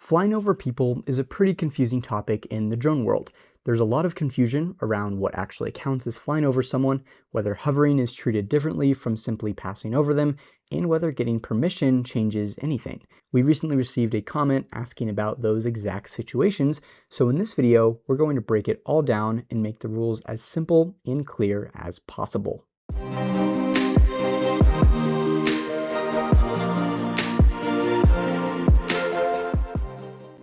Flying over people is a pretty confusing topic in the drone world. There's a lot of confusion around what actually counts as flying over someone, whether hovering is treated differently from simply passing over them, and whether getting permission changes anything. We recently received a comment asking about those exact situations, so in this video, we're going to break it all down and make the rules as simple and clear as possible.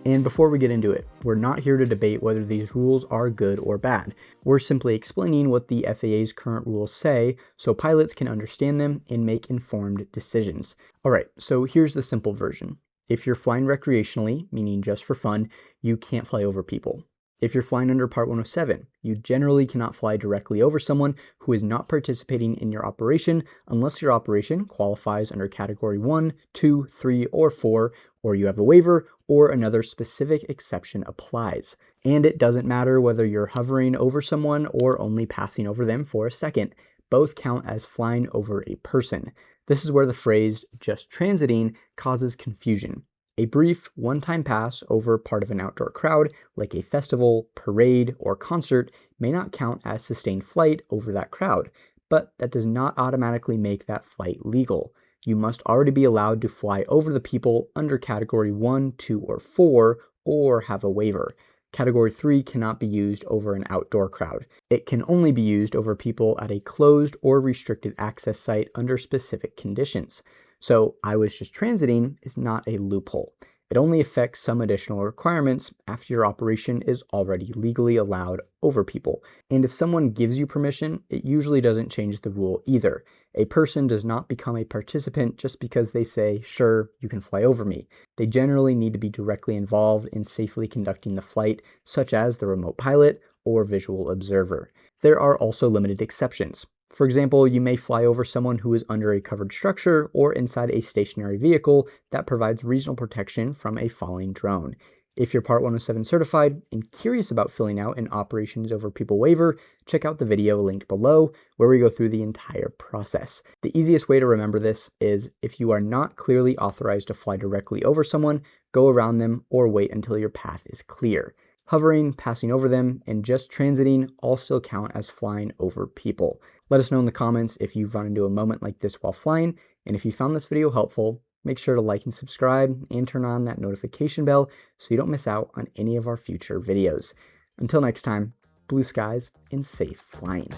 And before we get into it, we're not here to debate whether these rules are good or bad. We're simply explaining what the FAA's current rules say so pilots can understand them and make informed decisions. Alright, so here's the simple version. If you're flying recreationally, meaning just for fun, you can't fly over people. If you're flying under Part 107, you generally cannot fly directly over someone who is not participating in your operation unless your operation qualifies under Category 1, 2, 3, or 4, or you have a waiver, or another specific exception applies. And it doesn't matter whether you're hovering over someone or only passing over them for a second. Both count as flying over a person. This is where the phrase just transiting causes confusion. A brief one-time pass over part of an outdoor crowd, like a festival, parade, or concert, may not count as sustained flight over that crowd, but that does not automatically make that flight legal. You must already be allowed to fly over the people under Category 1, 2, or 4, or have a waiver. Category 3 cannot be used over an outdoor crowd. It can only be used over people at a closed or restricted access site under specific conditions. So I was just transiting is not a loophole. It only affects some additional requirements after your operation is already legally allowed over people. And if someone gives you permission, it usually doesn't change the rule either. A person does not become a participant just because they say, sure, you can fly over me. They generally need to be directly involved in safely conducting the flight, such as the remote pilot or visual observer. There are also limited exceptions. For example, you may fly over someone who is under a covered structure or inside a stationary vehicle that provides reasonable protection from a falling drone. If you're Part 107 certified and curious about filling out an Operations Over People waiver, check out the video linked below where we go through the entire process. The easiest way to remember this is if you are not clearly authorized to fly directly over someone, go around them or wait until your path is clear. Hovering, passing over them, and just transiting all still count as flying over people. Let us know in the comments if you've run into a moment like this while flying, and if you found this video helpful, make sure to like and subscribe and turn on that notification bell so you don't miss out on any of our future videos. Until next time, blue skies and safe flying.